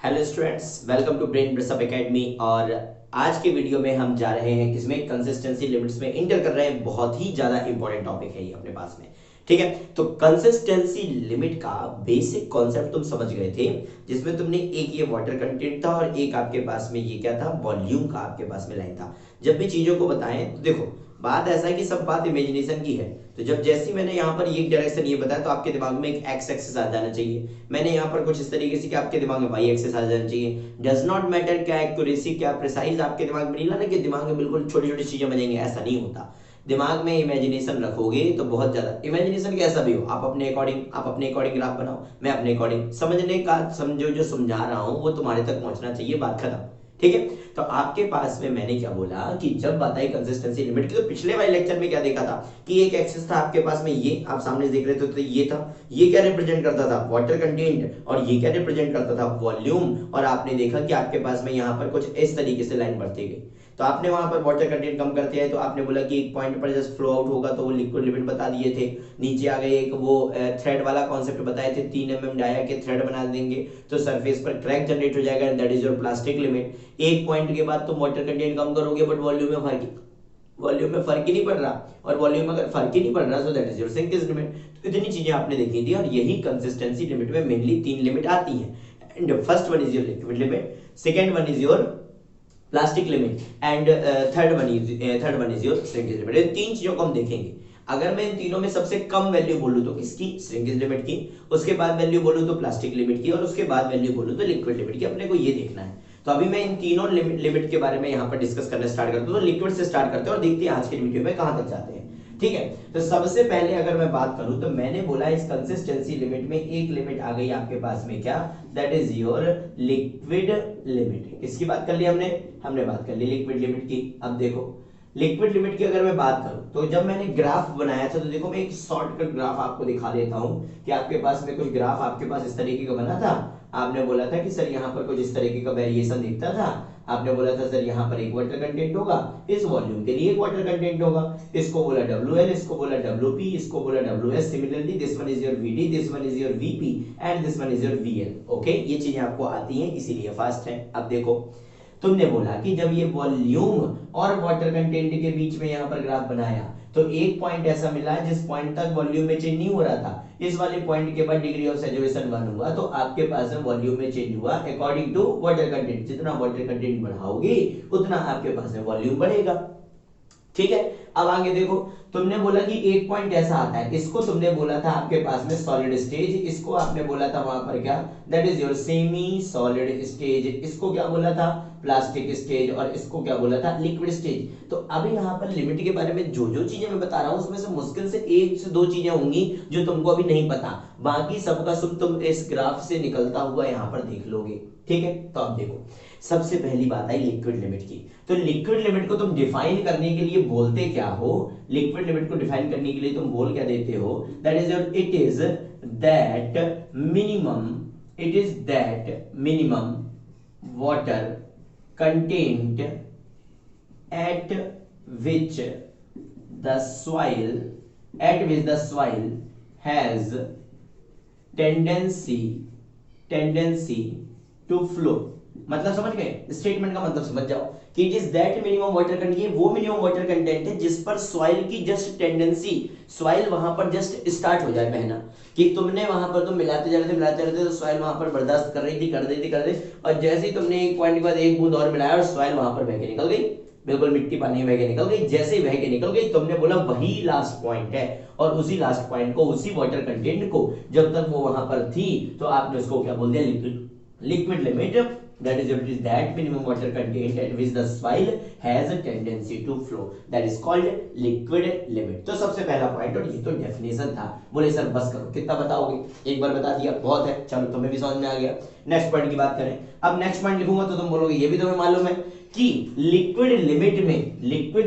Hello students, welcome to brain brush up academy. और आज के वीडियो में हम जा रहे हैं किसमें, कंसिस्टेंसी लिमिट्स में इंटर कर रहे हैं। बहुत ही ज्यादा इंपॉर्टेंट टॉपिक है ये अपने पास में। ठीक है, तो कंसिस्टेंसी लिमिट का बेसिक कॉन्सेप्ट तुम समझ गए थे, जिसमें तुमने एक ये वाटर कंटेंट था और एक आपके पास में ये क्या था, वॉल्यूम का आपके पास में लाइन था। जब भी चीजों को बताएं तो देखो, बात ऐसा है कि सब बात इमेजिनेशन की है। तो जब जैसी मैंने यहाँ पर एक डायरेक्शन ये बताया तो आपके दिमाग में एक एक्स एक्सिस आ जाना चाहिए। मैंने यहाँ पर कुछ इस तरीके से कि आपके दिमाग में वाई एक्सिस आ जाना चाहिए। डज नॉट मैटर क्या एक्यूरेसी क्या प्रिसाइज आपके दिमाग में नहीं लाना कि दिमाग में बिल्कुल छोटी छोटी चीजें बनेंगी, ऐसा नहीं होता। दिमाग में इमेजिनेशन रखोगे तो बहुत ज्यादा इमेजिनेशन कैसा भी हो, आप अपने अकॉर्डिंग ग्राफ बनाओ, मैं अपने अकॉर्डिंग समझने का समझो, जो समझा रहा हूं वो तुम्हारे तक पहुंचना चाहिए, बात खत्म। ठीक है, तो आपके पास में मैंने क्या बोला कि जब बात आई कंसिस्टेंसी लिमिट की, तो पिछले वाले लेक्चर में क्या देखा था कि एक एक्सिस था आपके पास में, ये आप सामने देख रहे थे, तो ये था, ये क्या रिप्रेजेंट करता था, वाटर कंटेंट, और ये क्या रिप्रेजेंट करता था, वॉल्यूम। और आपने देखा कि आपके पास में यहाँ पर कुछ इस तरीके से लाइन बढ़ती गई। तो आपने वहां पर वाटर कंटेंट कम करते हैं तो आपने बोला कि एक पॉइंट पर जस्ट फ्लो आउट होगा, तो वो लिक्विड लिमिट बता दिए थे। नीचे आ गए एक वो थ्रेड वाला कॉन्सेप्ट बताए थे, 3 mm डाया के थ्रेड बना देंगे तो सरफेस पर क्रैक जनरेट हो जाएगा, that is your plastic limit. एक पॉइंट के बाद तुम वाटर कंटेंट कम करोगे बट वॉल्यूम में फर्क ही नहीं पड़ रहा, और वॉल्यूम अगर फर्क ही नहीं पड़ रहा, so that is your shrinkage limit. तो इतनी चीजें आपने देखी थी, और यही कंसिस्टेंसी लिमिट में मेनली 3 लिमिट आती हैं। And first one is your liquid limit, second one is your plastic limit, and third one is your shrinkage limit. इन तीन चीजों को हम देखेंगे। अगर मैं इन तीनों में सबसे कम वैल्यू बोलूं तो किसकी, श्रिंकेज लिमिट की, उसके बाद वैल्यू बोलूं तो प्लास्टिक लिमिट की, और उसके बाद वैल्यू बोलूं तो लिक्विड लिमिट की। अपने को ये देखना है। तो अभी मैं इन तीनों लिमिट के बारे में यहाँ पर डिस्कस करना स्टार्ट करता हूँ। तो लिक्विड से स्टार्ट करते हैं और देखते हैं आज के वीडियो में कहां तक जाते हैं। ठीक है, तो सबसे पहले अगर मैं बात करूं तो मैंने बोला इस कंसिस्टेंसी लिमिट में एक लिमिट आ गई आपके पास में, क्या, that is your liquid limit. किसकी बात कर ली हमने बात कर ली लिक्विड लिमिट की। अब देखो, लिक्विड लिमिट की अगर मैं बात करूं तो जब मैंने ग्राफ बनाया था, तो देखो मैं एक शॉर्टकट ग्राफ आपको दिखा देता हूं कि आपके पास में कुछ ग्राफ आपके पास इस तरीके का बना था। आपने बोला था कि सर यहाँ पर कुछ इस तरीके का वेरिएशन दिखता था। आपने बोला था सर यहाँ पर एक वाटर कंटेंट होगा, इस वॉल्यूम के लिए एक वाटर कंटेंट होगा, इसको बोला WL, इसको बोला WP, इसको बोला WS। Similarly this one is your VD, this one is your VP, and this one is your VL। Okay, ये चीजें आपको आती हैं इसीलिए फास्ट है। अब देखो, तुमने बोला कि जब ये वॉल्यूम और वाटर कंटेंट के बीच में यहाँ पर ग्राफ बनाया तो एक पॉइंट ऐसा मिला जिस पॉइंट तक वॉल्यूम में चेंज नहीं हो रहा था। इस वाले पॉइंट के बाद डिग्री ऑफ सैचुरेशन 1 हुआ, तो आपके पास में वॉल्यूम में चेंज हुआ अकॉर्डिंग टू वाटर कंटेंट। जितना वाटर कंटेंट बढ़ाओगे उतना आपके पास में वॉल्यूम बढ़ेगा। ठीक है, अब आगे देखो, तुमने बोला कि एक पॉइंट ऐसा आता है, इसको तुमने बोला था आपके पास में सॉलिड स्टेज, इसको आपने बोला था वहां पर क्या, that is your semi solid stage, इसको क्या बोला था, प्लास्टिक स्टेज, और इसको क्या बोला था, लिक्विड स्टेज। तो अभी यहाँ पर लिमिट के बारे में जो जो चीजें मैं बता रहा हूँ उसमें से मुश्किल से 1 से 2 चीजें होंगी जो तुमको अभी नहीं पता, बाकी सबका सब तुम इस ग्राफ से निकलता हुआ यहाँ पर देख लोगे। ठीक है, तो अब देखो, सबसे पहली बात आई लिक्विड लिमिट की। तो लिक्विड लिमिट को तुम डिफाइन करने के लिए बोलते क्या हो, लिक्विड लिमिट को डिफाइन करने के लिए तुम बोल क्या देते हो, that is your it is that minimum water content at which the soil has tendency to flow। मतलब समझ गए, स्टेटमेंट का मतलब समझ जाओ कि it is that minimum water content, ये वो मिनिमम वाटर कंटेंट है जिस पर सॉइल की जस्ट टेंडेंसी, सॉइल वहां पर जस्ट स्टार्ट हो जाए बहना, कि तुमने वहां पर तुम मिलाते जा रहे थे तो सॉइल वहां पर बर्दाश्त कर रही थी, और जैसे ही तुमने एक पॉइंट के बाद एक बूंद और मिलाया और सॉइल वहां पर बह के निकल गई, बिल्कुल मिट्टी पानी में बह के निकल गई। जैसे ही बह के निकल गई तुमने बोला वही लास्ट पॉइंट है, और उसी लास्ट पॉइंट को, उसी वाटर कंटेंट को जब तक वो वहां पर थी तो आपने उसको क्या बोल दिया, liquid limit. That is, it is that minimum water content at which the soil has a tendency to flow, that is called liquid limit। तो सबसे पहला पॉइंट, और ये तो डेफिनेशन था। बोले सर बस करो, कितना बताओगे, एक बार बता दिया बहुत है, चलो तुम्हें भी समझ में आ गया। नेक्स्ट पॉइंट की बात करें, अब नेक्स्ट पॉइंट लिखूंगा तो तुम बोलोगे ये भी तुम्हें मालूम है कि लिक्विड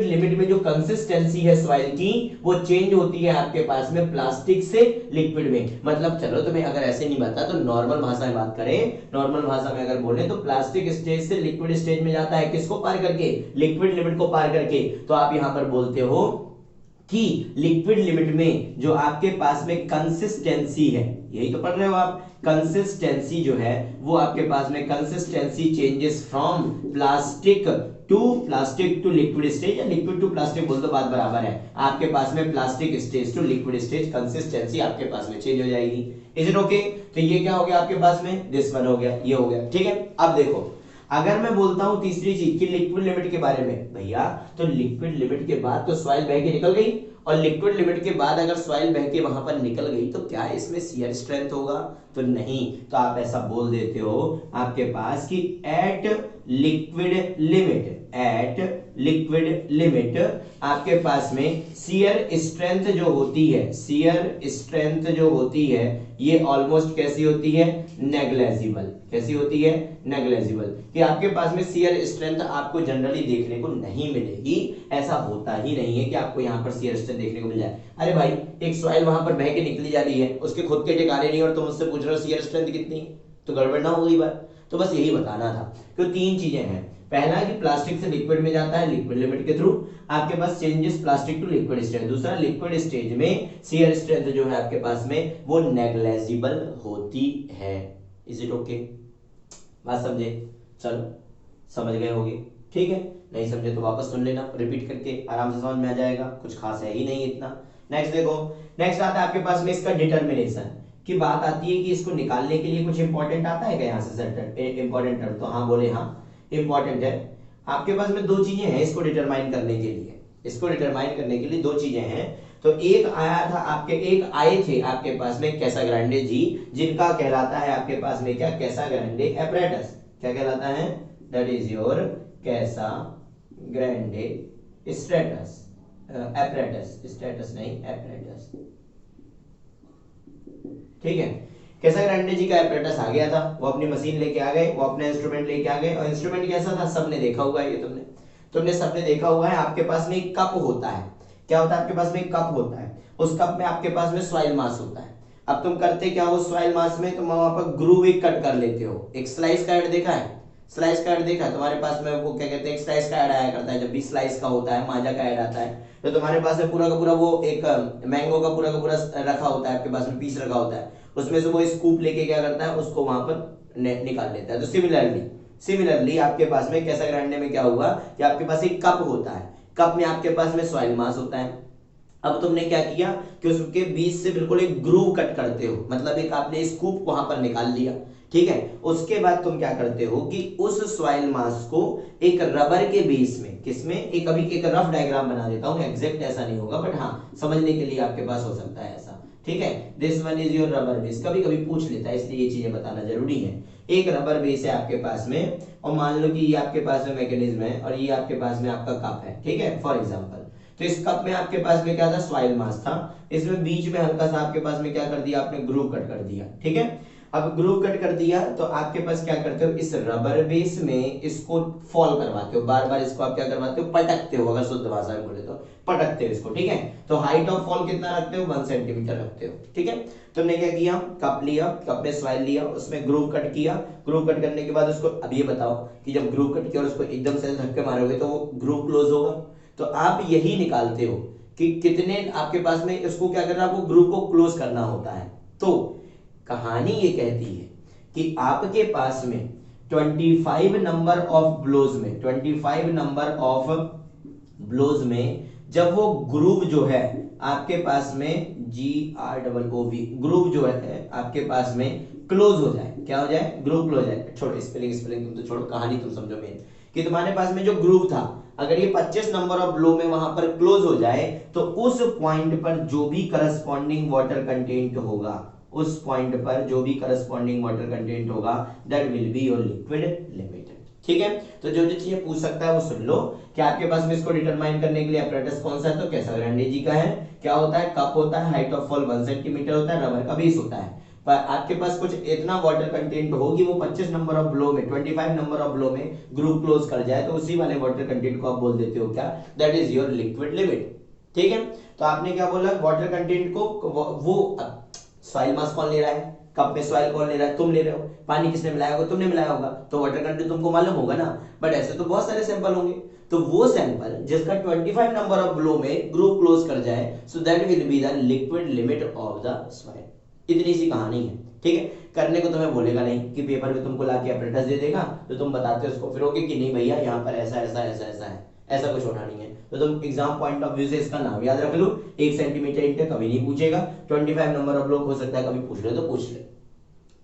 लिमिट में जो कंसिस्टेंसी है सॉइल की वो चेंज होती है आपके पास में प्लास्टिक से लिक्विड में। मतलब चलो तुम्हें अगर ऐसे नहीं बता तो नॉर्मल भाषा में बात करें, नॉर्मल भाषा में अगर बोले तो प्लास्टिक स्टेज से लिक्विड स्टेज में जाता है, किसको पार करके, लिक्विड लिमिट को पार करके। तो आप यहां पर बोलते हो कि लिक्विड लिमिट में जो आपके पास में कंसिस्टेंसी है, यही तो पढ़ रहे हो आप, कंसिस्टेंसी जो है वो आपके पास में consistency changes from plastic to liquid stage, या लिक्विड टू प्लास्टिक बोल दो, बात बराबर है। आपके पास में plastic stage to liquid stage consistency आपके पास में चेंज हो जाएगी। Is it okay? तो ये क्या हो गया आपके पास में, दिस वन हो गया, ये हो गया, ठीक है। अब देखो, अगर मैं बोलता हूं तीसरी चीज कि लिक्विड लिमिट के बारे में, भैया तो लिक्विड लिमिट के बाद तो सॉइल बह के निकल गई, और लिक्विड लिमिट के बाद अगर सॉइल बह के वहां पर निकल गई तो क्या इसमें शियर स्ट्रेंथ होगा? तो नहीं। तो आप ऐसा बोल देते हो आपके पास कि एट लिक्विड लिमिट आपके पास में शियर स्ट्रेंथ जो होती है, शियर स्ट्रेंथ जो होती है ये ऑलमोस्ट कैसी होती है, नेग्लेजिबल। कैसी होती है, नेग्लेजिबल। कि आपके पास में शियर स्ट्रेंथ आपको जनरली देखने को नहीं मिलेगी, ऐसा होता ही नहीं है कि आपको यहाँ पर शियर स्ट्रेंथ देखने को मिल जाए। अरे भाई एक सॉइल वहां पर बह के निकली जा रही है, उसके खुद के ठिकाने नहीं और तुम मुझसे पूछ रहे हो शियर स्ट्रेंथ कितनी है, तो गड़बड़ ना हो गई बात। तो बस यही बताना था। तो तीन चीजें हैं, पहला कि प्लास्टिक से लिक्विड में जाता है लिक्विड लिमिट के थ्रू, आपके पास changes plastic to liquid stage. दूसरा, लिक्विड स्टेज में शियर स्ट्रेंथ जो है आपके पास में वो नेग्लेजिबल होती है। Is it okay? बात समझे? चलो समझ गए होगे, ठीक है। नहीं समझे तो वापस सुन लेना, रिपीट करके आराम से समझ में आ जाएगा, कुछ खास है ही नहीं इतना। नेक्स्ट देखो, नेक्स्ट आता है आपके पास में इसका डिटर्मिनेशन की बात आती है कि इसको निकालने के लिए कुछ इंपॉर्टेंट आता है क्या यहाँ से सर, इंपॉर्टेंट टर्म? तो हाँ बोले हाँ इंपॉर्टेंट है। आपके पास में दो चीजें हैं इसको डिटरमाइन करने के लिए, इसको डिटरमाइन करने के लिए दो चीजें हैं। तो एक आया था आपके, एक आए थे आपके पास में कैसाग्रांडे जी, जिनका कहलाता है आपके पास में क्या, कैसाग्रांडे एपरेटस। क्या कहलाता है? That is your Casagrande status, apparatus, status नहीं एपरेटस, ठीक है। कैसाग्रांडे जी का एपरेटस आ गया था, वो अपनी मशीन लेके आ गए, वो अपना इंस्ट्रूमेंट लेके आ गए। और इंस्ट्रूमेंट कैसा था, सबने देखा हुआ है, ये तुमने सबने देखा हुआ है। आपके पास में एक कप होता है, क्या होता है आपके पास में, एक कप होता है, उस कप में आपके पास में सॉइल मास होता है। अब तुम करते क्या हो सॉइल मास में, तुम वहां पर ग्रूव एक कट कर लेते हो। एक स्लाइस का ऐड देखा है, स्लाइस का ऐड देखा है तुम्हारे पास में, वो क्या कहते हैं, एक स्लाइस का ऐड आया करता है जब भी स्लाइस का होता है, माजा का ऐड आता है, तो तुम्हारे पास में पूरा का पूरा वो एक मैंगो का पूरा रखा होता है आपके पास में, पीस रखा होता है, उसमें से वो स्कूप लेके क्या करता है, उसको वहां पर निकाल लेता है। तो सिमिलरली आपके पास में कैसाग्रांडे में क्या हुआ कि आपके पास एक कप होता है, कप में आपके पास में सॉइल मास होता है। अब तुमने क्या किया कि उसके बीच से बिल्कुल एक ग्रूव कट करते हो, मतलब एक आपने स्कूप वहां पर निकाल लिया, ठीक है। उसके बाद तुम क्या करते हो कि उस सॉइल मास को एक रबर के बेस में, किसमें, एक अभी एक रफ डायग्राम बना देता हूं, एग्जैक्ट ऐसा नहीं होगा बट हाँ समझने के लिए आपके पास हो सकता है ऐसा, ठीक है। This one is your rubber base, कभी कभी पूछ लेता है इसलिए ये चीजें बताना जरूरी है। एक रबर बेस है आपके पास में, और मान लो कि ये आपके पास में मैकेनिज्म है और ये आपके पास में आपका कप है, ठीक है, फॉर एग्जांपल। तो इस कप में आपके पास में क्या था, सॉइल मास था, इसमें बीच में हल्का सा आपके पास में क्या कर दिया आपने, ग्रूव कट कर दिया, ठीक है। अब ग्रूव कट कर दिया तो आपके पास क्या करते हो, इस रबर बेस में इसको फॉल करवाते हो, बार बार इसको आप क्या करवाते हो, पटकते हो, अगर शुद्ध भाषा में बोले तो पटकते हो इसको, ठीक है। तो हाइट ऑफ फॉल कितना रखते हो, 1 सेंटीमीटर रखते हो, ठीक है। तुमने क्या किया, कप लिया, कप में सॉइल लिया, उसमें ग्रूव कट किया, ग्रूव कट करने के बाद उसको, अब ये बताओ कि जब ग्रूव कट किया और उसको एकदम से धक्के मारोगे तो वो ग्रूव क्लोज होगा। तो आप यही निकालते हो कि कितने आपके पास में इसको क्या करना, आपको ग्रूव को क्लोज करना होता है। तो कहानी ये कहती है कि आपके पास में 25 नंबर ऑफ ब्लोज में, 25 नंबर ऑफ ब्लोज में जब वो ग्रूव जो है आपके पास में GROOV ग्रूव जो है आपके पास में क्लोज हो जाए, क्या हो जाए, ग्रूव क्लोज हो जाए। छोड़ो स्पेलिंग तुम तो छोड़ो, कहानी तुम समझो मेन, कि तुम्हारे पास में जो ग्रूव था अगर ये 25 नंबर ऑफ ब्लो में वहां पर क्लोज हो जाए तो उस पॉइंट पर जो भी करस्पॉन्डिंग वाटर कंटेंट होगा, उस पॉइंट पर जो भी करस्पॉन्डिंग वाटर कंटेंट होगा that will be your liquid limit, ठीक है। तो जो जो चीजें पूछ सकता है वो सुन लो कि आपके पास में इसको डिटरमाइन करने के लिए अपरेटस कौन सा है, तो कैसाग्रांडे जी का है। क्या होता है, कप होता है, हाइट ऑफ फॉल 1 सेंटीमीटर होता है, रबर का बेस होता है, पर आपके पास कुछ इतना वाटर कंटेंट होगी वो 25 नंबर ऑफ ब्लो में, 25 नंबर ऑफ ब्लो में ग्रूव क्लोज कर जाए तो उसी वाले वाटर कंटेंट को आप बोल देते हो क्या, that is your liquid limit, ठीक है। तो आपने क्या बोला, वाटर कंटेंट को वो सॉइल मास कौन ले रहा है, कप में सॉइल कौन ले रहा है, तुम ले रहे हो, पानी किसने मिलाया होगा, तुमने मिलाया होगा, तो वाटर कंटेंट तुमको मालूम होगा ना। बट ऐसे तो बहुत सारे सैंपल होंगे, तो वो सैंपल जिसका 25 नंबर ऑफ ब्लो में ग्रुप क्लोज कर जाए, so that will be the liquid limit of the soil. इतनी सी कहानी है, ठीक है। करने को तुम्हें बोलेगा नहीं कि पेपर में तुमको लाके अप्रेंटिस दे देगा तो तुम बताते हो उसको फिरोगे कि नहीं भैया यहाँ पर ऐसा ऐसा ऐसा ऐसा है, ऐसा कुछ होना नहीं है। तो तुम एग्जाम पॉइंट ऑफ व्यू से इसका नाम याद रख लो, 1 सेंटीमीटर इंटर कभी नहीं पूछेगा, 25 नंबर ऑफ ब्लॉक हो सकता है कभी पूछ ले तो पूछ ले,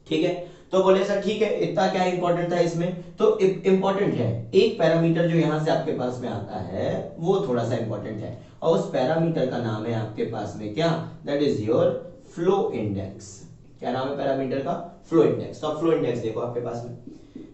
ठीक है। तो बोले सर ठीक है, इतना क्या इंपॉर्टेंट था इसमें, तो इंपॉर्टेंट है एक पैरामीटर जो यहां से आपके पास में आता है वो थोड़ा सा इंपॉर्टेंट है, और उस पैरामीटर का नाम है आपके पास में क्या, that is your flow index. क्या नाम है पैरामीटर का, फ्लो इंडेक्स। तो फ्लो इंडेक्स देखो आपके पास में,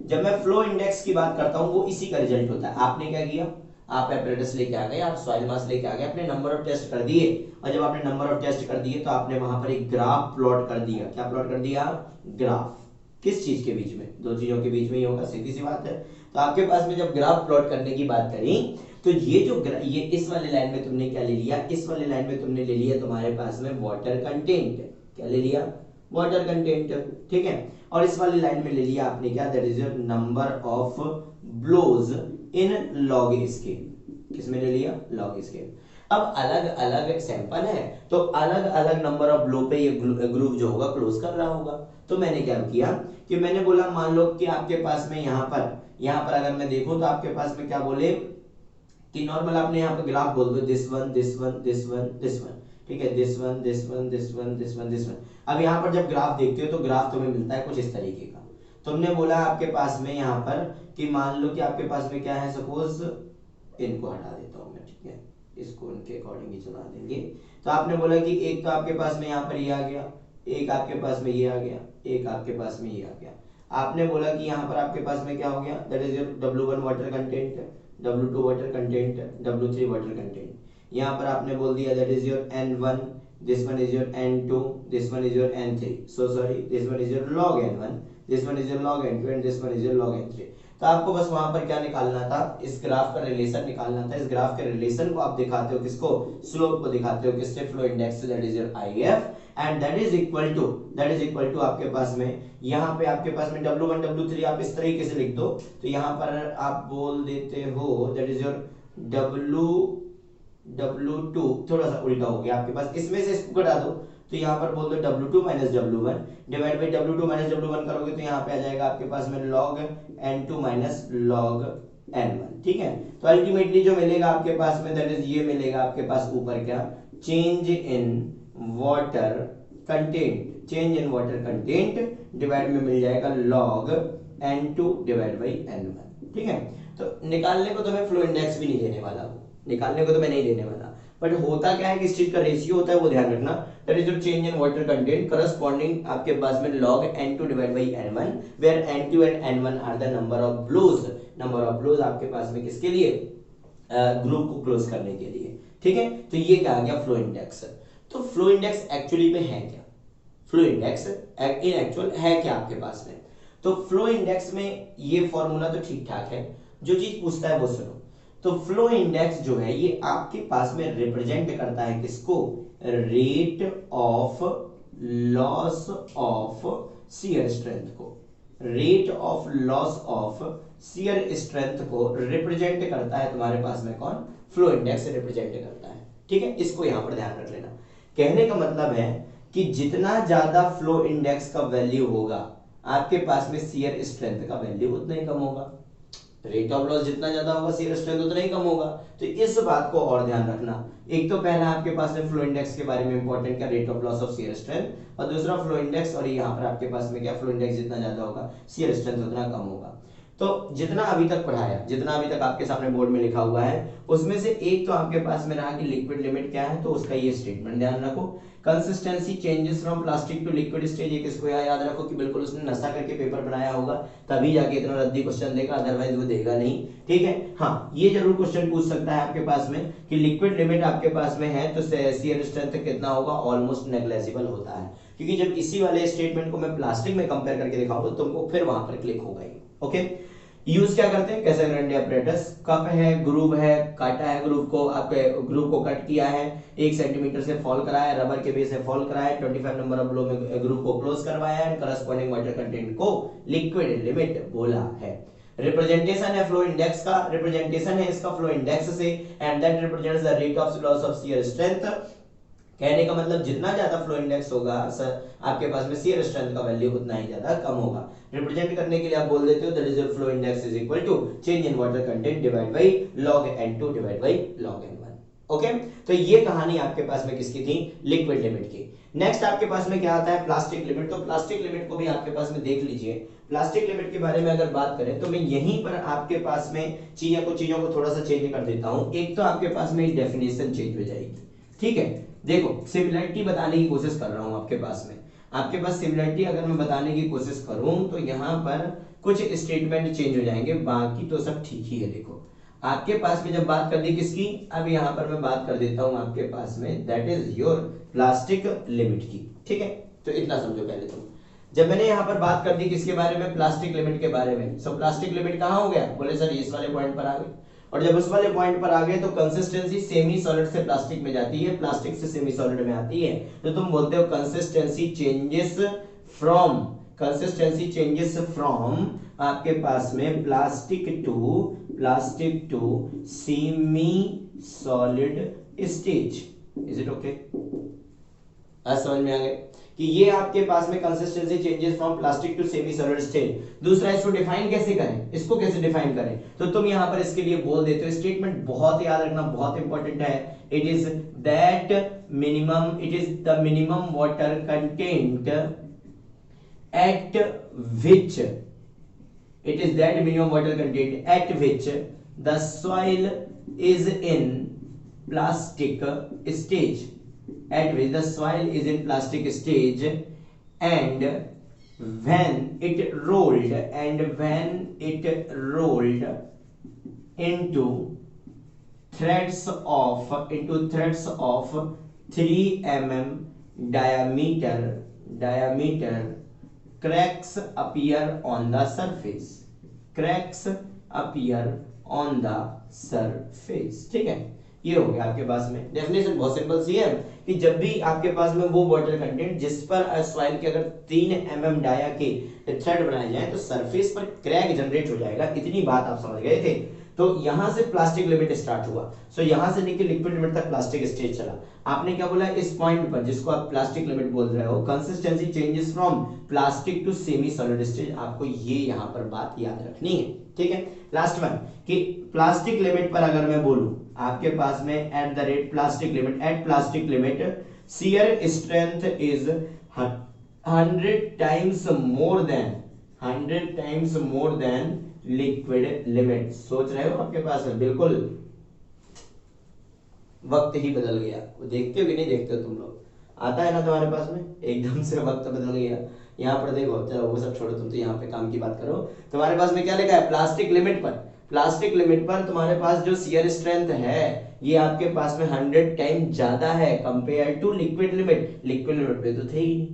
जब मैं फ्लो इंडेक्स की बात करता हूं वो इसी का रिजल्ट होता है। आपने क्या किया, आप एपरेटस लेके आ गए, आप सॉइल मास लेके आ गए, अपने नंबर ऑफ टेस्ट कर दिए, और जब आपने नंबर ऑफ टेस्ट कर दिए तो आपने वहां पर एक ग्राफ प्लॉट कर दिया। क्या प्लॉट कर दिया आप, ग्राफ। किस चीज के बीच में, दो चीजों के बीच में ही होगा, सीधी सी बात है। तो आपके पास में जब ग्राफ प्लॉट करने की बात करी तो ये जो ये इस वाले लाइन में तुमने क्या ले लिया, इस वाले लाइन में तुमने ले लिया तुम्हारे पास में वाटर कंटेंट। क्या ले लिया, वाटर कंटेंट, ठीक है। और इस वाली लाइन में ले लिया आपने क्या, that is your number of blows in log scale. किसमें ले लिया, लॉग स्केल। अब अलग अलग सैंपल है तो अलग अलग नंबर ऑफ ब्लो पे ये ग्रुप जो होगा क्लोज कर रहा होगा। तो मैंने क्या किया कि मैंने बोला मान लो कि आपके पास में यहाँ पर अगर मैं देखूं तो आपके पास में क्या बोले कि नॉर्मल आपने यहाँ पे ग्राफ बोल दो, this one this one this one this one, ठीक है, this one this one this one this one this one. अब यहाँ पर जब ग्राफ देखते हो तो ग्राफ तुम्हें मिलता है कुछ इस तरीके का। तुमने बोला आपके पास में यहाँ पर कि मान लो कि आपके पास में क्या है, सपोज इनको हटा देता हूँ मैं, ठीक है, इसको उनके अकॉर्डिंग ही चला देंगे। तो आपने बोला कि एक तो आपके पास में यहाँ पर ये आ गया, एक आपके पास में ये आ गया, एक आपके पास में ये आ गया। आपने बोला कि यहाँ पर आपके पास में क्या हो गया, that is your W1 water content, W2 water content, W3 water content. यहाँ पर आपने बोल दिया that is your N1, this one is your N2, this one is your N3, so sorry, this one is your log N1, this one is your log N2 and this one is your log N3। तो आपको बस वहां पर क्या निकालना था, इस graph का रिलेशन निकालना था। इस ग्राफ के रिलेशन को आप दिखाते हो किसको, स्लोप को दिखाते हो किससे, फ्लो इंडेक्स से, that is your IF, and that is equal to आपके पास में यहाँ पे आपके पास में W1 W3 आप इस तरीके से लिख दो। तो यहाँ पर आप बोल देते हो दैट इज योर W2, थोड़ा सा उल्टा हो गया आपके पास, इसमें से इसको घटा दो तो यहाँ पर बोल दो W2 minus W1 divide by W2 minus W1 करोगे तो यहाँ पे आ जाएगा आपके पास में log N2 minus log N1, ठीक है। तो अल्टीमेटली जो मिलेगा आपके पास में दैट इज ये मिलेगा आपके पास ऊपर क्या, change in water content, change in water content divide में मिल जाएगा log N2 divide by N1, ठीक है। तो निकालने को तो मैं फ्लो इंडेक्स भी नहीं देने वाला हूँ, निकालने को तो मैं नहीं देने वाला, बट होता क्या है कि इस चीज का रेशियो होता है वो ध्यान रखना, that is your change in water content corresponding आपके पास में log N2 divide by N1 where N2 and N1 are the number of blows. Number of blows आपके पास में किसके लिए, ग्रुप को क्लोज करने के लिए, ठीक है। तो ये क्या आ गया, फ्लो इंडेक्स। तो फ्लो इंडेक्स एक्चुअली में है क्या, फ्लो इंडेक्स इन एक्चुअल है क्या आपके पास में। तो फ्लो इंडेक्स में ये फॉर्मूला तो ठीक ठाक है, जो चीज पूछता है वो सुनो। तो फ्लो इंडेक्स जो है ये आपके पास में रिप्रेजेंट करता है किसको, rate of loss of shear strength को, rate of loss of shear strength को रिप्रेजेंट करता है तुम्हारे पास में कौन, फ्लो इंडेक्स रिप्रेजेंट करता है, ठीक है। इसको यहां पर ध्यान रख लेना। कहने का मतलब है कि जितना ज्यादा फ्लो इंडेक्स का वैल्यू होगा आपके पास में शियर स्ट्रेंथ का वैल्यू उतना ही कम होगा, रेट ऑफ लॉस जितना ज्यादा होगा शियर स्ट्रेंथ उतना ही कम होगा। तो इस बात को और ध्यान रखना। एक तो पहला आपके पास में फ्लो इंडेक्स के बारे में इंपॉर्टेंट क्या, rate of loss of shear strength, और दूसरा फ्लो इंडेक्स, और यहाँ पर आपके पास में क्या, फ्लो इंडेक्स जितना ज्यादा होगा शियर स्ट्रेंथ उतना कम होगा। तो जितना अभी तक पढ़ाया, जितना अभी तक आपके सामने बोर्ड में लिखा हुआ है उसमें से एक तो आपके पास में रहा कि लिक्विड लिमिट क्या है, तो उसका ये स्टेटमेंट ध्यान रखो। Consistency changes from plastic to liquid stage, एक इसको याद रखो कि बिल्कुल उसने नशा करके पेपर बनाया होगा तभी जाके इतना रद्दी क्वेश्चन देगा, अदरवाइज वो देगा नहीं, ठीक है। हाँ, ये जरूर क्वेश्चन पूछ सकता है आपके पास में कि लिक्विड लिमिट आपके पास में है तो शियर स्ट्रेंथ कितना होगा, ऑलमोस्ट नेग्लेजिबल होता है, क्योंकि जब इसी वाले स्टेटमेंट को मैं प्लास्टिक में कंपेयर करके दिखाऊंगा तो तुमको फिर वहां पर क्लिक होगा ही, ओके। यूज क्या करते हैं, कैसेग्रेंडी अपरेटस, कप है, ग्रूव है, काटा है ग्रूव को, आपके ग्रूव को कट किया है, 1 सेंटीमीटर से फॉल कराया है, रबर के बेस से फॉल कराया है, 25 नंबर ऑफ ब्लो में ग्रूव को क्लोज करवाया है, करस्पॉन्डिंग वाटर कंटेंट को लिक्विड लिमिट बोला है। रिप्रेजेंटेशन है फ्लो इंडेक्स का, रिप्रेजेंटेशन है इसका फ्लो इंडेक्स से, and that represents the rate of loss of shear strength. कहने का मतलब जितना ज्यादा फ्लो इंडेक्स होगा सर आपके पास में शियर स्ट्रेंथ का वैल्यू उतना ही ज्यादा कम होगा। रिप्रेजेंट करने के लिए आप बोल देते हो that is your flow index is equal to change in water content divide by log n2 divide by log n1। Okay, तो ये कहानी आपके पास में किसकी थी, लिक्विड लिमिट की। नेक्स्ट आपके पास में क्या आता है, प्लास्टिक लिमिट। तो प्लास्टिक लिमिट को भी आपके पास में देख लीजिए। प्लास्टिक लिमिट के बारे में अगर बात करें तो मैं यहीं पर आपके पास में चीजों को थोड़ा सा चेंज कर देता हूं। एक तो आपके पास में डेफिनेशन चेंज हो जाएगी, ठीक है। देखो सिमिलरिटी बताने की कोशिश कर रहा हूं आपके पास में, आपके पास सिमिलरिटी अगर मैं बताने की कोशिश करूं तो यहां पर कुछ स्टेटमेंट चेंज हो जाएंगे, बाकी तो सब ठीक ही है। देखो आपके पास में जब बात कर दी किसकी, अब यहां पर मैं बात कर देता हूं आपके पास में that is your plastic limit की, ठीक है। तो इतना समझो पहले तुम, जब मैंने यहां पर बात कर दी किसके बारे में, प्लास्टिक लिमिट के बारे में। सो प्लास्टिक लिमिट कहां हो गया, बोले सर इस वाले पॉइंट पर आ गए। और जब उस वाले पॉइंट पर आ गए तो कंसिस्टेंसी सेमी सॉलिड से प्लास्टिक में जाती है, प्लास्टिक से सेमी सॉलिड में आती है। तो तुम बोलते हो consistency changes from, consistency changes from आपके पास में plastic to semi solid stage. Is it okay, आज समझ में आ गए कि ये आपके पास में consistency changes from plastic to semi solid stage. दूसरा इसको डिफाइन कैसे करें, इसको कैसे डिफाइन करें, तो तुम यहां पर इसके लिए बोल देते हो, स्टेटमेंट बहुत याद रखना, बहुत इंपॉर्टेंट है। It is that minimum, it is the minimum water content eight which, it is that minimum water content at which the soil is in plastic stage, at which the soil is in plastic stage, and when it rolled into threads of 3 mm diameter cracks appear on the surface, ठीक है। ये हो गया आपके पास में definition, बहुत simple सी है कि जब भी आपके पास में वो वाटर कंटेंट जिस पर सॉइल के अगर 3 mm डाया के थ्रेड बनाए जाए तो सरफेस पर क्रैक जनरेट हो जाएगा। इतनी बात आप समझ गए थे। तो यहां से प्लास्टिक लिमिट स्टार्ट हुआ। सो यहां से लेकर लिक्विड लिमिट तक प्लास्टिक स्टेज चला। आपने क्या बोला, इस पॉइंट पर जिसको आप प्लास्टिक लिमिट बोल रहे हो, consistency changes from plastic to semi solid stage, आपको ये यहां पर बात याद रखनी है, ठीक है। लास्ट वन कि प्लास्टिक लिमिट पर अगर मैं बोलूं आपके पास में at the rate plastic limit shear strength is 100 times more than liquid limit. सोच रहे हो आपके पास में बिल्कुल वक्त ही बदल गया। वो देखते हो कि नहीं देखते हो तुम लोग, आता है ना तुम्हारे पास में, एकदम से वक्त बदल गया। यहाँ पर देखो, चलो वो सब छोड़ो, तुम तो यहाँ पे काम की बात करो। तुम्हारे पास में क्या लिखा है, प्लास्टिक लिमिट पर तुम्हारे पास जो शियर स्ट्रेंथ है ये आपके पास में 100 टाइम ज्यादा है compare to liquid limit. Liquid limit पे तो थे ही नहीं,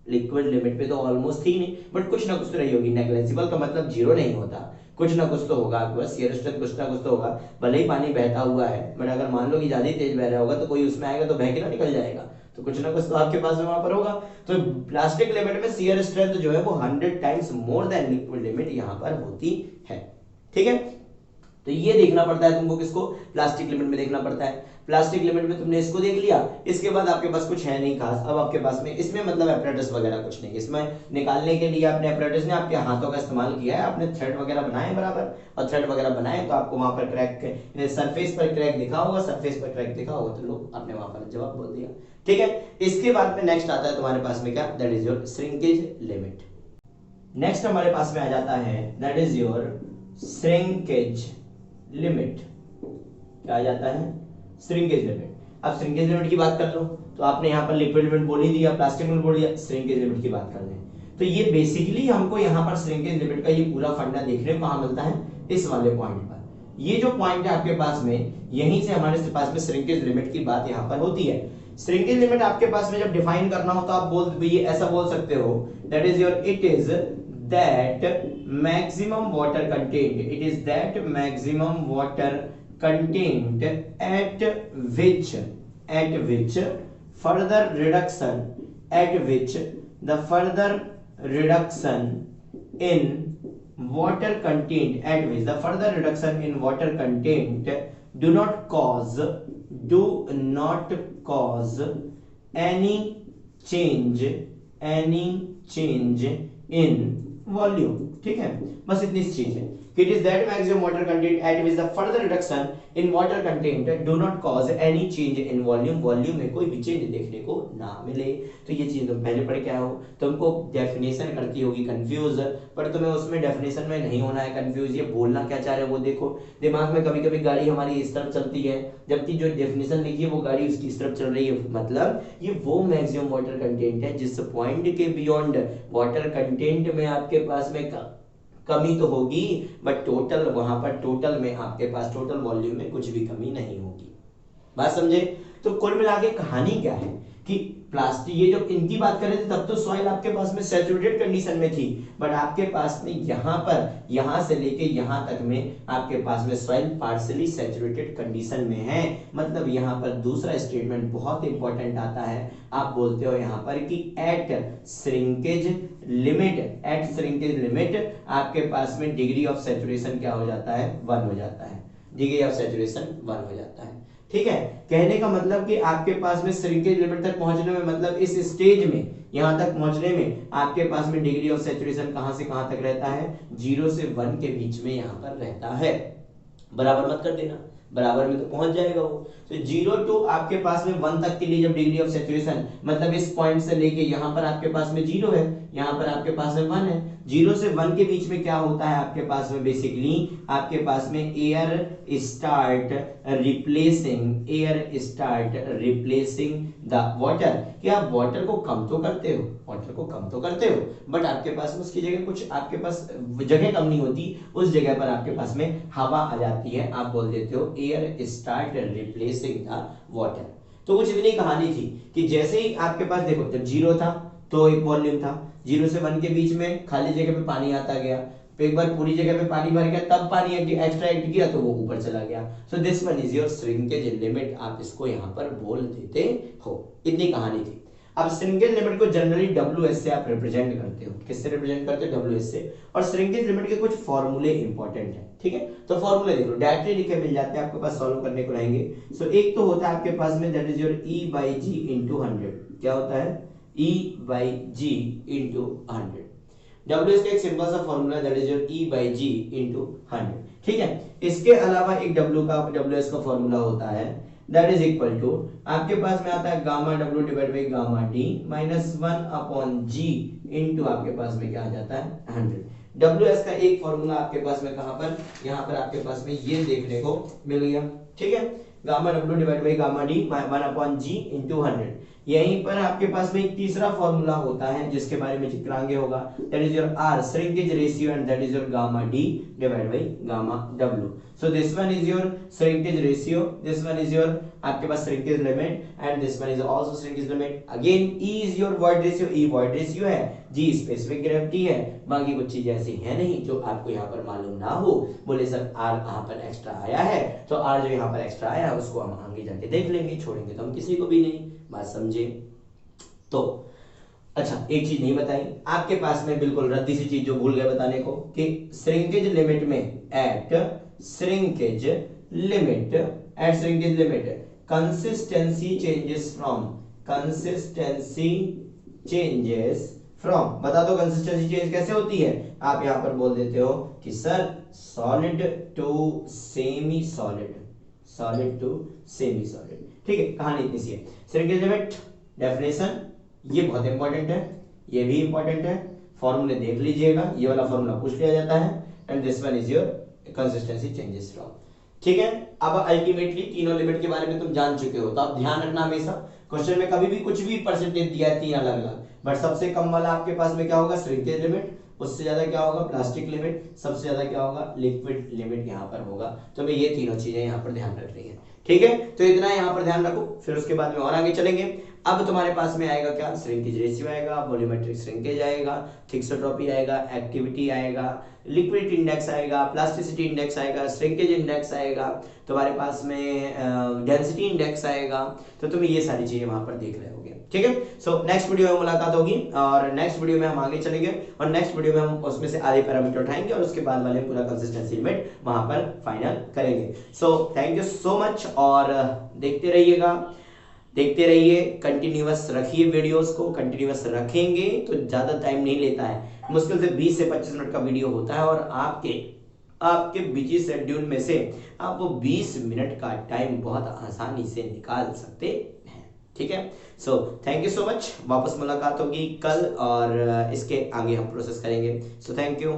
लिक्विड लिमिट पे तो ऑलमोस्ट थी नहीं, बट कुछ ना कुछ तो रही होगी। नेग्लिजिबल का मतलब जीरो नहीं होता, कुछ ना कुछ तो होगा आपके पास, शियर स्ट्रेंथ कुछ ना कुछ तो होगा। भले ही पानी बहता हुआ है, बट अगर मान लो कि ज्यादा तेज बह रहा होगा तो कोई उसमें आएगा तो बह के ना निकल जाएगा, तो कुछ ना कुछ तो आपके पास में वहां पर होगा। तो प्लास्टिक लिमिट में शियर स्ट्रेंथ जो है वो 100 times more than liquid limit यहां पर होती है, ठीक है। तो ये देखना पड़ता है तुमको, किसको, प्लास्टिक लिमिट में देखना पड़ता है। प्लास्टिक लिमिट में तुमने इसको देख लिया, इसके बाद आपके पास कुछ है नहीं खास। अब आपके पास में इसमें मतलब एपरेटस वगैरह कुछ नहीं, इसमें निकालने के लिए आपने एपरेटस ने आपके हाथों का इस्तेमाल किया है, आपने थ्रेड वगैरह बनाए बराबर, और थ्रेड वगैरह बनाए तो आपको वहां पर क्रैक, सरफेस पर क्रैक दिखा होगा, सरफेस पर क्रैक दिखा होगा तो लोग आपने वहां पर जवाब बोल दिया, ठीक है। इसके बाद में नेक्स्ट आता है तुम्हारे पास में क्या, that is your shrinkage limit. Next हमारे पास में आ जाता है that is your shrinkage limit. क्या आ जाता है, श्रिंकेज लिमिट। अब श्रिंकेज लिमिट की बात कर लो तो आपने यहाँ पर लिक्विड लिमिट बोल ही दिया, प्लास्टिक लिमिट बोल दिया, श्रिंकेज लिमिट की बात कर लें तो ये बेसिकली हमको यहाँ पर श्रिंकेज लिमिट का ये पूरा फंडा देखने को कहाँ मिलता है, इस वाले पॉइंट पर। ये जो पॉइंट है आपके पास में, यहीं से हमारे पास में श्रिंकेज लिमिट की बात यहाँ पर होती है। श्रिंकेज लिमिट आपके पास में जब डिफाइन करना हो तो आप बोल ये ऐसा बोल सकते हो, that is your, it is that maximum water content, it is that maximum water content at which further reduction in water content at which the further reduction in water content do not cause any change in volume. ठीक है, बस इतनी चीज है कि it is that maximum water content eight which the further reduction in water content do not cause any change in volume, volume में कोई भी चेंज देखने को ना मिले। तो ये चीज तुम पहले पढ़ के आए हो, तुमको डेफिनेशन करती होगी कंफ्यूज, पर तुम्हें उसमें डेफिनेशन में नहीं होना है कंफ्यूज, ये बोलना क्या चाह रहे हो वो देखो। दिमाग में कभी कभी गाड़ी हमारी इस तरफ चलती है, जबकि जो डेफिनेशन लिखी है वो गाड़ी उसकी इस तरफ चल रही है, मतलब ये वो मैक्सिमम वाटर कंटेंट है जिस पॉइंट के बियॉन्ड वाटर कंटेंट में आपके पास में कमी तो होगी, बट टोटल वहां पर टोटल में आपके पास टोटल वॉल्यूम में कुछ भी कमी नहीं होगी। बात समझे? तो कुल मिला के कहानी क्या है कि प्लास्टिक, ये जब इनकी बात कर रहे थे तब तो सॉइल आपके पास में सैचुरेटेड कंडीशन में थी, बट आपके पास में यहाँ पर यहाँ से लेके यहाँ तक में आपके पास में सॉइल पार्शियली सैचुरेटेड कंडीशन में है। मतलब यहाँ पर दूसरा स्टेटमेंट बहुत इंपॉर्टेंट आता है, आप बोलते हो यहाँ पर कि एट श्रिंकेज लिमिट आपके पास में डिग्री ऑफ सैचुरेशन क्या हो जाता है? 1 हो जाता है, डिग्री ऑफ सैचुरेशन 1 हो जाता है। ठीक है, कहने का मतलब कि आपके पास में श्रिंकेज लिमिट तक पहुंचने में, मतलब इस स्टेज में यहां तक पहुंचने में आपके पास में डिग्री ऑफ सैचुरेशन कहां से कहां तक रहता है? 0 से 1 के बीच में यहां पर रहता है। बराबर मत कर देना, बराबर में तो पहुंच जाएगा वो। तो 0 टू आपके पास में 1 तक के लिए जब डिग्री ऑफ सैचुरेशन, मतलब इस पॉइंट से लेके यहाँ पर आपके पास में 0 है, यहाँ पर आपके पास में 1 है, 0 से 1 के बीच में क्या होता है आपके पास में? बेसिकली आपके पास में air start replacing the water, कि आप वाटर को कम तो करते हो, बट आपके पास में उसकी जगह कुछ आपके पास जगह कम नहीं होती, उस जगह पर आपके पास में हवा आ जाती है, आप बोल देते हो air start replacing the water. तो कुछ इतनी कहानी थी कि जैसे ही आपके पास देखो, जब 0 था तो एक वॉल्यूम था, 0 से 1 के बीच में खाली जगह पे पानी आता गया, तो एक बार पूरी जगह पे पानी भर गया, तब पानी एक्स्ट्रा ऐड किया तो वो ऊपर चला गया। सो this one is your shrinkage limit, आप इसको यहाँ पर बोल देते हो। इतनी कहानी थी। अब श्रिंकेज लिमिट को जनरली WS से आप रिप्रेजेंट करते हो, किससे रिप्रेजेंट करते हो? WS से। और श्रिंकेज लिमिट के कुछ फॉर्मूले इंपॉर्टेंट है, ठीक है? तो फॉर्मूले देखो, डायरेक्टली लिखे मिल जाते हैं आपके पास, सॉल्व करने को रहेंगे। सो एक तो होता है आपके पास में दैट इज योर E/G × 100। क्या होता है? E/G × 100। WS का एक सिंपल सा formula that is your E/G × 100। ठीक है, इसके अलावा एक WS का फॉर्मूला होता है दैट इज इक्वल टू, आपके पास में आता है gamma W divide by gamma D -1/G into आपके पास में क्या आ जाता है? 100। WS का एक फॉर्मूला आपके पास में कहां पर? यहां पर आपके पास में ये देखने को मिल गया। ठीक है, gamma W divide by gamma D 1/G × 100। यहीं पर आपके पास में एक तीसरा फॉर्मूला होता है जिसके बारे में जिक्र आगे होगा, that is your R shrinkage ratio and that is your gamma D divide by gamma W। So this one is your shrinkage ratio, this one is your आपके पास shrinkage limit and this one is also shrinkage limit. Again E is your void ratio, E void ratio है, G specific gravity है, बाकी कुछ चीजें ऐसी है नहीं जो आपको यहाँ पर मालूम ना हो। बोले सर R यहाँ पर एक्स्ट्रा आया है, तो R जो यहाँ पर एक्स्ट्रा आया है उसको हम आगे जाके देख लेंगे, छोड़ेंगे तो हम किसी को भी नहीं। बात समझे? तो अच्छा, एक चीज नहीं बताई आपके पास में, बिल्कुल रद्दी सी चीज जो भूल गए बताने को, कि श्रिंकेज लिमिट में at shrinkage limit consistency changes from, बता दो कंसिस्टेंसी चेंज कैसे होती है? आप यहां पर बोल देते हो कि sir solid to semi solid. ठीक है, कहानी इतनी सी है। श्रिंकेज लिमिट डेफिनेशन ये बहुत इंपॉर्टेंट है, ये भी इंपॉर्टेंट है, फॉर्मूले देख लीजिएगा, ये वाला फॉर्मूला पूछ लिया जाता है and this one is your consistency changes from. ठीक है, अब अल्टीमेटली तीनों लिमिट के बारे में तुम जान चुके हो, तो आप ध्यान रखना हमेशा क्वेश्चन में कभी भी कुछ भी परसेंटेज दिया है 3 अलग अलग, बट सबसे कम वाला आपके पास में क्या होगा? श्रिंकेज लिमिट, उससे ज्यादा क्या होगा? प्लास्टिक लिमिट, सबसे ज्यादा क्या होगा? लिक्विड लिमिट यहाँ पर होगा। तो मैं ये तीनों चीजें यहाँ पर ध्यान रख रही है। ठीक है, तो इतना यहाँ पर ध्यान रखो, फिर उसके बाद में और आगे चलेंगे। अब तुम्हारे पास में आएगा क्या, श्रिंकेज रेशियो आएगा, वॉल्यूमेट्रिक श्रिंकेज आएगा, थिक्सोट्रॉपी आएगा, एक्टिविटी आएगा, लिक्विड इंडेक्स आएगा, प्लास्टिसिटी इंडेक्स आएगा, श्रिंकेज इंडेक्स आएगा, तुम्हारे पास में डेंसिटी इंडेक्स आएगा। तो तुम ये सारी चीजें वहां पर देख रहे होगे। ठीक है, सो नेक्स्ट वीडियो में मुलाकात होगी और नेक्स्ट वीडियो में हम आगे चलेंगे और नेक्स्ट वीडियो में हम उसमें से आधे पैरामीटर उठाएंगे और उसके बाद वाले पूरा कंसिस्टेंसी लिमिट वहां पर फाइनल करेंगे। So thank you so much और देखते रहिएगा, देखते रहिए, कंटिन्यूअस रखिए, वीडियोस को कंटिन्यूअस रखेंगे तो ज्यादा टाइम नहीं लेता है, मुश्किल से 20 से 25 मिनट का वीडियो होता है और आपके आपके बिजी शेड्यूल में से आप वो 20 मिनट का टाइम बहुत आसानी से निकाल सकते हैं। ठीक है, so thank you so much, वापस मुलाकात होगी कल और इसके आगे हम प्रोसेस करेंगे। So thank you.